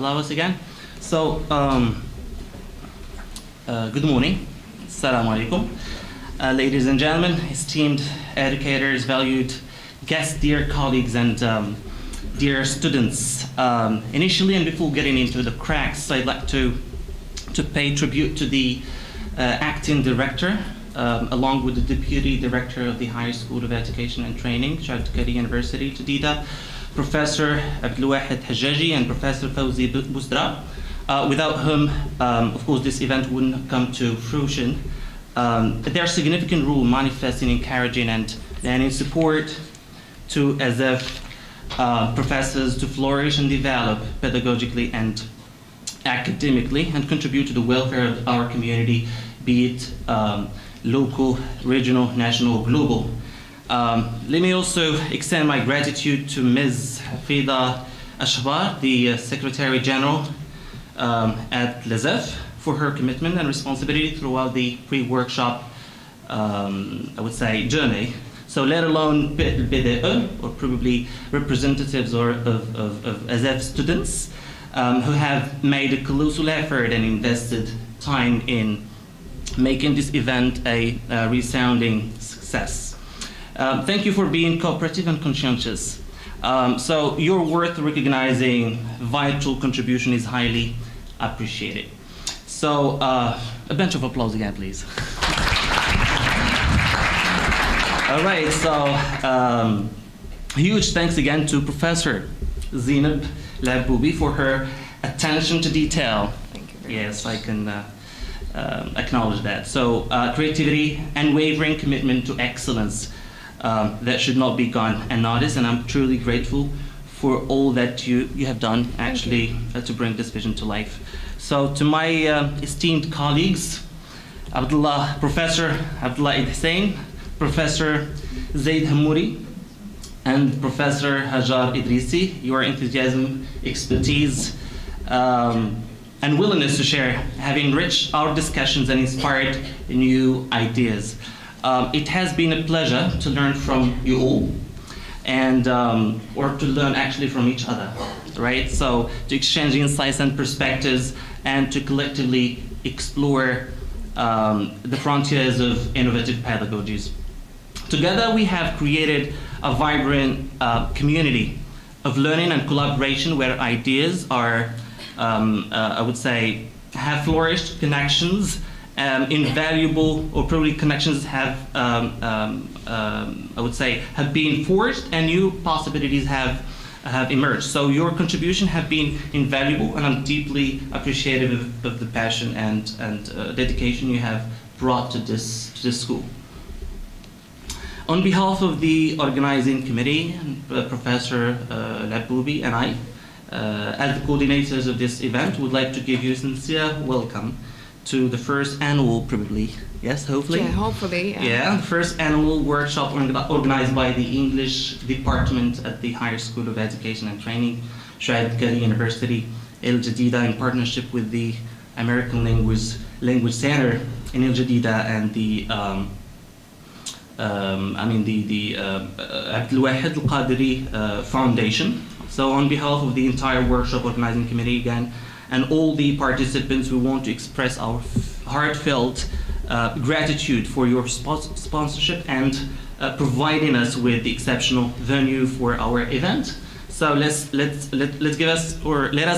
allow us again. So, good morning. Assalamu alaikum. Ladies and gentlemen, esteemed educators, valued guests, dear colleagues, and dear students. Initially, and before getting into the cracks, I'd like to pay tribute to the acting director, along with the deputy director of the Higher School of Education and Training, Shahid University, Jadida, Professor Abdelwahid Hajjaji and Professor Fawzi Bousdra, without whom, of course, this event wouldn't come to fruition. Their significant role manifests in encouraging and in support to ASEF professors to flourish and develop pedagogically and academically and contribute to the welfare of our community, be it local, regional, national, or global. Let me also extend my gratitude to Ms. Hafida Ashbar, the Secretary General at l'ASEF, for her commitment and responsibility throughout the pre-workshop, I would say, journey. So let alone BDE, or probably representatives of ASEF students who have made a colossal effort and invested time in making this event a resounding success. Thank you for being cooperative and conscientious. So your worth recognizing vital contribution is highly appreciated. So a bunch of applause again, please. All right, so huge thanks again to Professor Zainab Laboubi for her attention to detail. Thank you very yes, much. I can acknowledge that. So creativity and wavering commitment to excellence that should not be gone unnoticed, and I'm truly grateful for all that you have done actually to bring this vision to life. So to my esteemed colleagues, Professor Abdullah Hussein, Professor Zaid Hamouri, and Professor Hajar Idrisi, your enthusiasm, expertise, and willingness to share have enriched our discussions and inspired new ideas. It has been a pleasure to learn from you all, and or to learn actually from each other, right? So to exchange insights and perspectives, and to collectively explore the frontiers of innovative pedagogies. Together, we have created a vibrant community of learning and collaboration where ideas are, I would say, have flourished, connections, invaluable, or probably connections have, I would say, have been forged, and new possibilities have emerged. So your contribution have been invaluable, and I'm deeply appreciative of the passion and dedication you have brought to this school. On behalf of the organizing committee, Professor Laboubi and I, as the coordinators of this event, would like to give you a sincere welcome to the first annual, probably, yes, hopefully? Yeah, hopefully. Yeah, the first annual workshop organized by the English department at the Higher School of Education and Training, Shahid University, El Jadida, in partnership with the American Language Center in El Jadida and the Abdelwahid Al-Qadiri Foundation. So on behalf of the entire workshop organizing committee again, and all the participants, we want to express our heartfelt gratitude for your sponsorship and providing us with the exceptional venue for our event. So let us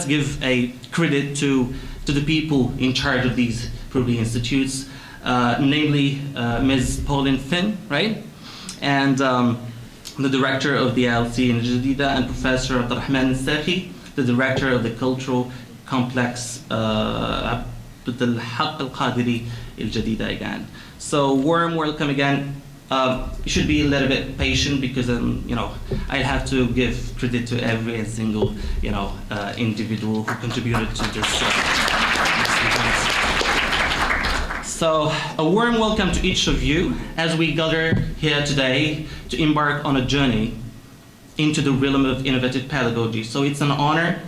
give a credit to the people in charge of these probably institutes, namely Ms. Pauline Finn, right? And the director of the ILC in Jadida, and Professor Abdurrahman Sakhi, the director of the Cultural Complex Abd al-Haq al-Qadiri al-Jadida again. So warm welcome again. You should be a little bit patient because I have to give credit to every single individual who contributed to this event. So a warm welcome to each of you as we gather here today to embark on a journey into the realm of innovative pedagogy. So it's an honor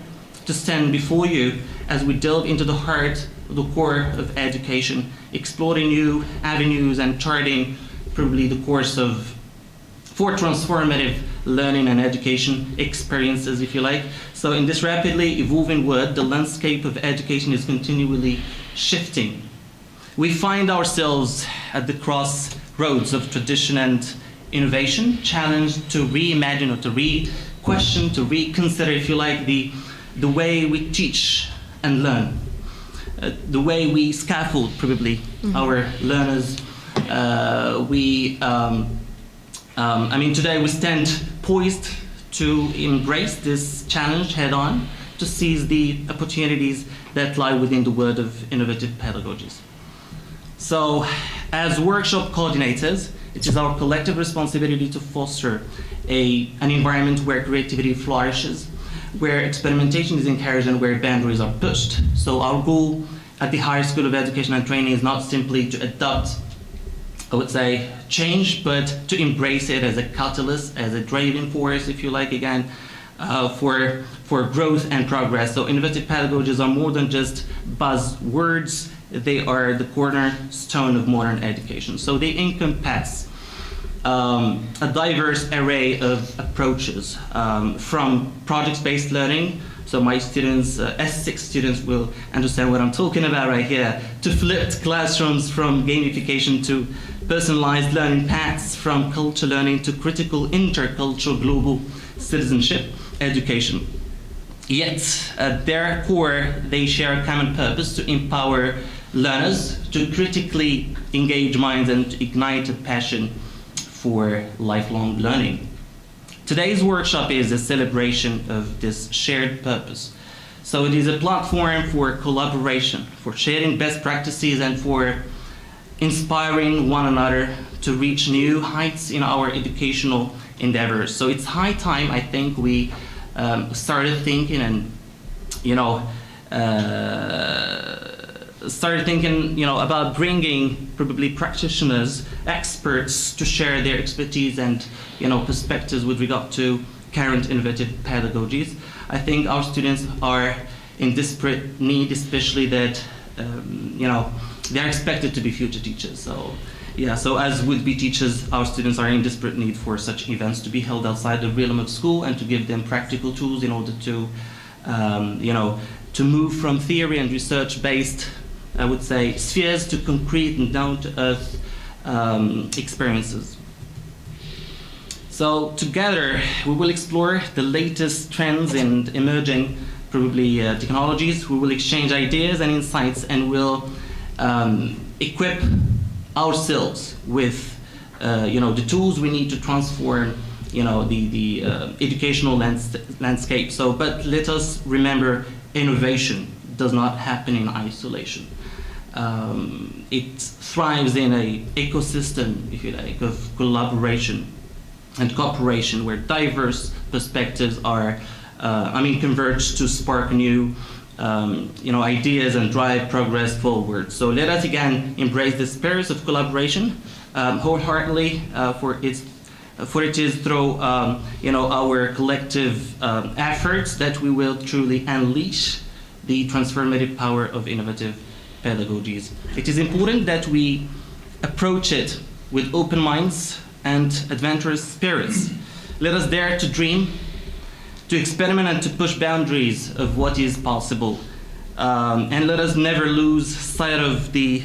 to stand before you as we delve into the heart, the core of education, exploring new avenues and charting probably the course for transformative learning and education experiences, if you like. So in this rapidly evolving world, the landscape of education is continually shifting. We find ourselves at the crossroads of tradition and innovation, challenged to reimagine or to re-question, to reconsider, if you like, the way we teach and learn, the way we scaffold probably our learners. Today we stand poised to embrace this challenge head on, to seize the opportunities that lie within the world of innovative pedagogies. So, as workshop coordinators, it is our collective responsibility to foster an environment where creativity flourishes, where experimentation is encouraged, and where boundaries are pushed. So our goal at the Higher School of Education and Training is not simply to adopt, I would say, change, but to embrace it as a catalyst, as a driving force, if you like, again, for growth and progress. So innovative pedagogies are more than just buzzwords. They are the cornerstone of modern education. So they encompass a diverse array of approaches, from project-based learning. So my students, S6 students, will understand what I'm talking about right here, to flipped classrooms, from gamification to personalized learning paths, from culture learning to critical intercultural global citizenship education. Yet, at their core, they share a common purpose: to empower learners, to critically engage minds, and to ignite a passion for lifelong learning. Today's workshop is a celebration of this shared purpose. So it is a platform for collaboration, for sharing best practices, and for inspiring one another to reach new heights in our educational endeavors. So it's high time, I think, we started thinking about bringing probably practitioners, experts, to share their expertise and perspectives with regard to current innovative pedagogies. I think our students are in desperate need, especially that they're expected to be future teachers. So as would-be teachers, our students are in desperate need for such events to be held outside the realm of school, and to give them practical tools in order to to move from theory and research-based, I would say, spheres to concrete and down-to-earth experiences. So together, we will explore the latest trends and emerging, probably, technologies. We will exchange ideas and insights, and we'll equip ourselves with, the tools we need to transform, the educational landscape. So, but let us remember, innovation does not happen in isolation. It thrives in an ecosystem, if you like, of collaboration and cooperation, where diverse perspectives are, converge to spark new, ideas and drive progress forward. So let us again embrace the spirit of collaboration wholeheartedly, for it is through, our collective efforts that we will truly unleash the transformative power of innovative pedagogies. It is important that we approach it with open minds and adventurous spirits. Let us dare to dream, to experiment, and to push boundaries of what is possible. And let us never lose sight of the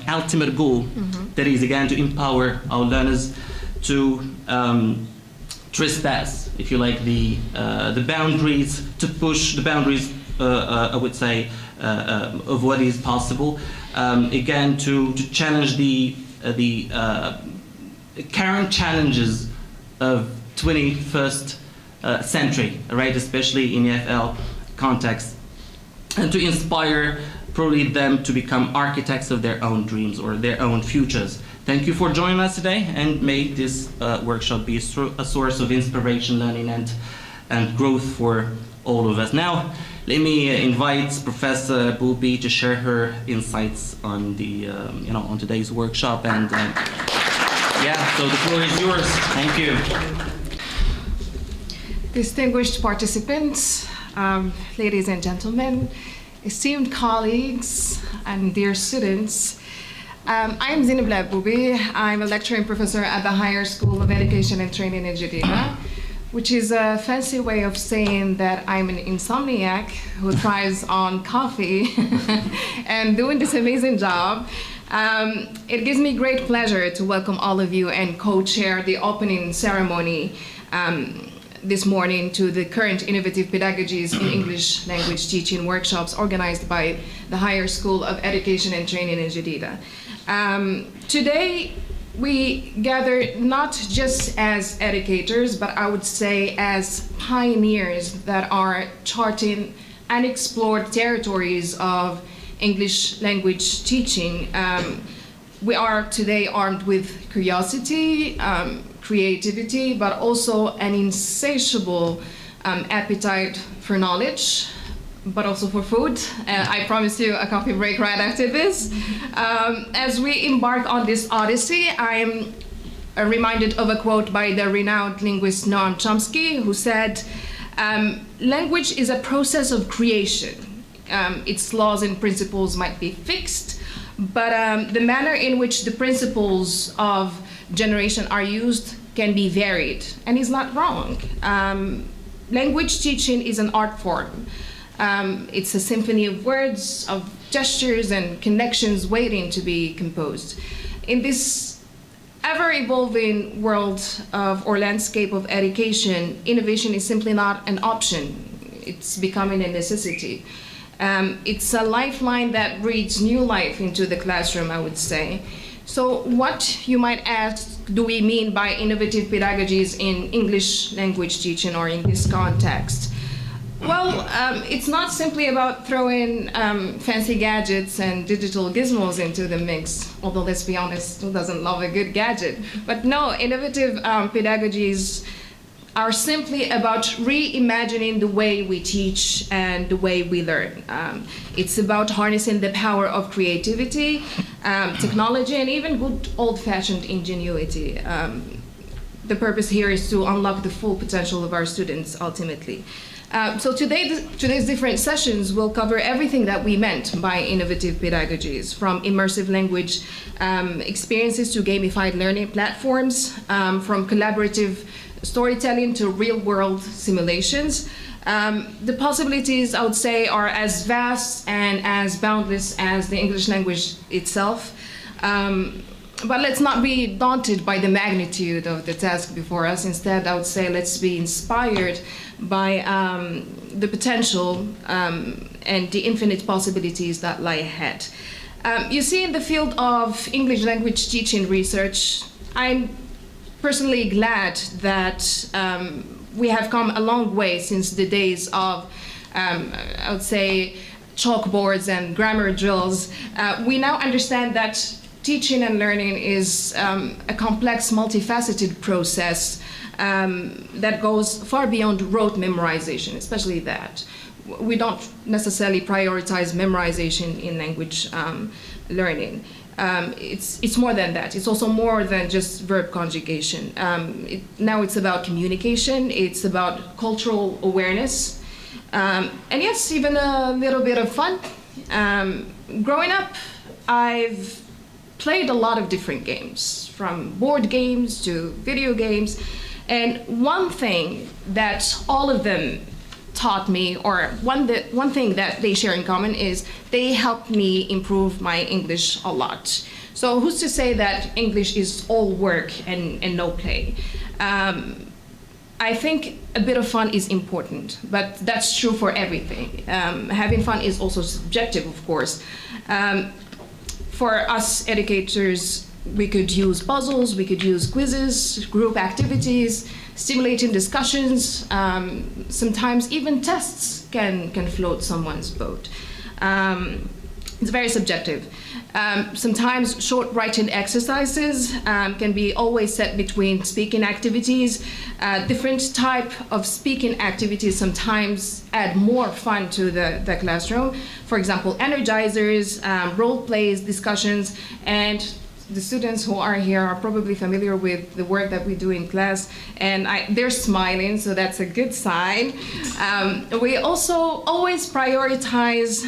ultimate goal, that is, again, to empower our learners to trespass, if you like, the boundaries, to push the boundaries, I would say, of what is possible. Again, to challenge the current challenges of 21st century, right, especially in the EFL context, and to inspire probably them to become architects of their own dreams or their own futures. Thank you for joining us today, and may this workshop be a source of inspiration, learning, and growth for all of us. Now, let me invite Professor Bouby to share her insights on the, on today's workshop. And so the floor is yours. Thank you. Distinguished participants, ladies and gentlemen, esteemed colleagues, and dear students, I'm Zineb Bouby. I'm a lecturing professor at the Higher School of Education and Training in Geneva. which is a fancy way of saying that I'm an insomniac who thrives on coffee and doing this amazing job. It gives me great pleasure to welcome all of you and co-chair the opening ceremony this morning to the current innovative pedagogies in English language teaching workshops organized by the Higher School of Education and Training in Jadida. Today, we gather not just as educators, but I would say as pioneers that are charting unexplored territories of English language teaching. We are today armed with curiosity, creativity, but also an insatiable appetite for knowledge, but also for food. I promise you a coffee break right after this. As we embark on this odyssey, I'm reminded of a quote by the renowned linguist Noam Chomsky, who said, language is a process of creation. Its laws and principles might be fixed, but the manner in which the principles of generation are used can be varied, and he's not wrong. Language teaching is an art form. It's a symphony of words, of gestures and connections waiting to be composed. In this ever-evolving world of or landscape of education, innovation is simply not an option. It's becoming a necessity. It's a lifeline that breathes new life into the classroom, I would say. So what, you might ask, do we mean by innovative pedagogies in English language teaching or in this context? Well, it's not simply about throwing fancy gadgets and digital gizmos into the mix, although let's be honest, who doesn't love a good gadget? But no, innovative pedagogies are simply about reimagining the way we teach and the way we learn. It's about harnessing the power of creativity, technology, and even good old-fashioned ingenuity. The purpose here is to unlock the full potential of our students, ultimately. So today's different sessions will cover everything that we meant by innovative pedagogies, from immersive language experiences to gamified learning platforms, from collaborative storytelling to real-world simulations. The possibilities, I would say, are as vast and as boundless as the English language itself. But let's not be daunted by the magnitude of the task before us. Instead, I would say let's be inspired by the potential and the infinite possibilities that lie ahead. You see, in the field of English language teaching research, I'm personally glad that we have come a long way since the days of, I would say, chalkboards and grammar drills. We now understand that teaching and learning is a complex, multifaceted process that goes far beyond rote memorization, especially that. We don't necessarily prioritize memorization in language learning. It's more than that. It's also more than just verb conjugation. Now it's about communication, it's about cultural awareness, and yes, even a little bit of fun. Growing up, I've played a lot of different games, from board games to video games, and one thing that all of them taught me, or one thing that they share in common, is they helped me improve my English a lot. So who's to say that English is all work and no play? I think a bit of fun is important, but that's true for everything. Having fun is also subjective, of course. For us educators, we could use puzzles, we could use quizzes, group activities, stimulating discussions. Sometimes even tests can float someone's boat. It's very subjective. Sometimes short writing exercises can be always set between speaking activities. Different type of speaking activities sometimes add more fun to the classroom. For example, energizers, role plays, discussions, and the students who are here are probably familiar with the work that we do in class, and they're smiling, so that's a good sign. We also always prioritize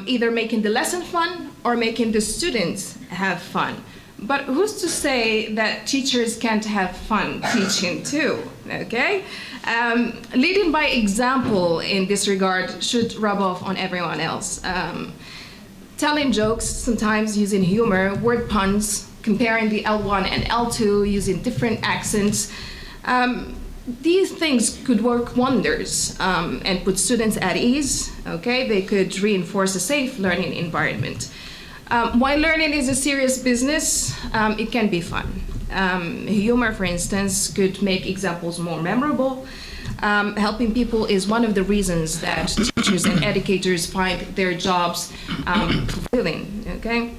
either making the lesson fun or making the students have fun. But who's to say that teachers can't have fun teaching too, okay? Leading by example in this regard should rub off on everyone else. Telling jokes, sometimes using humor, word puns, comparing the L1 and L2 using different accents. These things could work wonders and put students at ease, okay? They could reinforce a safe learning environment. While learning is a serious business, it can be fun. Humor, for instance, could make examples more memorable. Helping people is one of the reasons that teachers and educators find their jobs fulfilling, okay?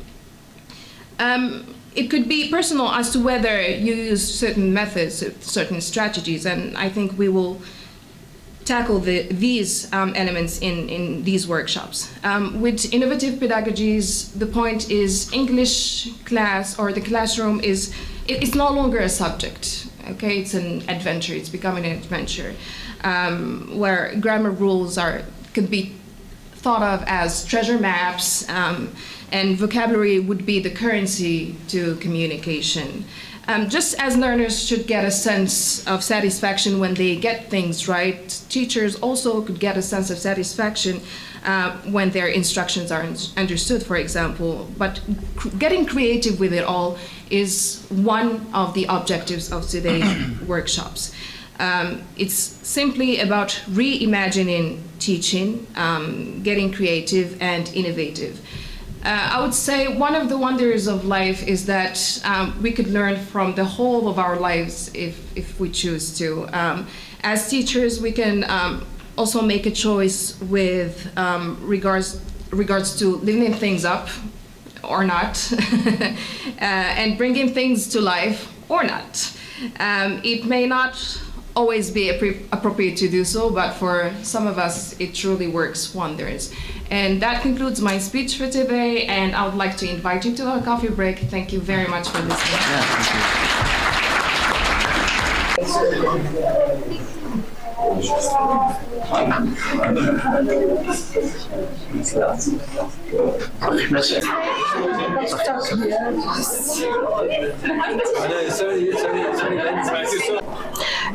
It could be personal as to whether you use certain methods, certain strategies, and I think we will tackle these elements in these workshops. With innovative pedagogies, the point is English class or the classroom it's no longer a subject, okay? It's an adventure, it's becoming an adventure, where grammar rules could be thought of as treasure maps, and vocabulary would be the currency to communication. Just as learners should get a sense of satisfaction when they get things right, teachers also could get a sense of satisfaction when their instructions are understood, for example. But getting creative with it all is one of the objectives of today's workshops. It's simply about reimagining teaching, getting creative and innovative. I would say one of the wonders of life is that we could learn from the whole of our lives if we choose to. As teachers, we can also make a choice with regards to living things up or not, and bringing things to life or not. It may not always be appropriate to do so, but for some of us, it truly works wonders. And that concludes my speech for today, and I would like to invite you to a coffee break. Thank you very much for listening.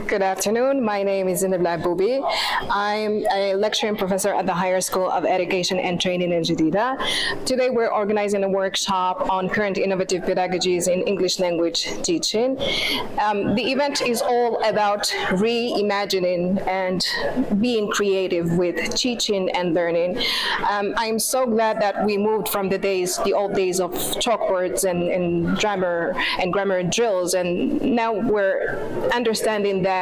Good afternoon. My name is Zinabla Boubi. I'm a lecturing professor at the Higher School of Education and Training in Jadida. Today we're organizing a workshop on current innovative pedagogies in English language teaching. The event is all about reimagining and being creative with teaching and learning. I'm so glad that we moved from the old days of chalkboards and grammar drills, and now we're understanding that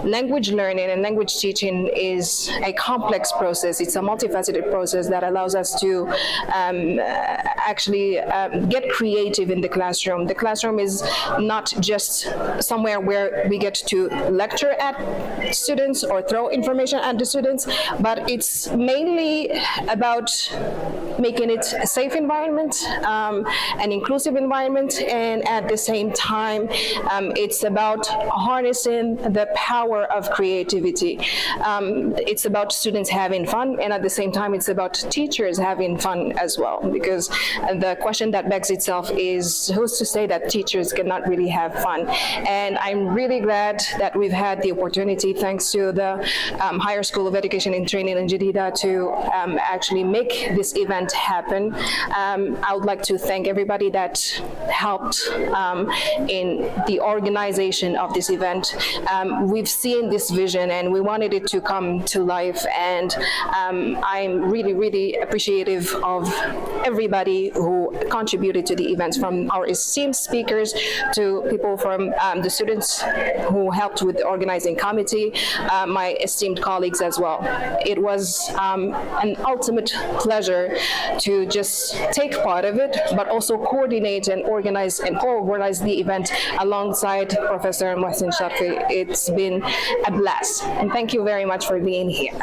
language learning and language teaching is a complex process. It's a multifaceted process that allows us to actually get creative in the classroom. The classroom is not just somewhere where we get to lecture at students or throw information at the students, but it's mainly about making it a safe environment, an inclusive environment, and at the same time, it's about harnessing the power of creativity. It's about students having fun, and at the same time, it's about teachers having fun as well, because the question that begs itself is, who's to say that teachers cannot really have fun? And I'm really glad that we've had the opportunity, thanks to the Higher School of Education and Training in Jadida, to actually make this event happen. I would like to thank everybody that helped in the organization of this event. We've seen this vision and we wanted it to come to life, and I'm really, really appreciative of everybody who contributed to the event, from our esteemed speakers to people from the students who helped with the organizing committee, my esteemed colleagues as well. It was an ultimate pleasure to just take part of it, but also coordinate and organize and co-organize the event alongside Professor Mohsin Sharfi. It's been a blast, and thank you very much for being here.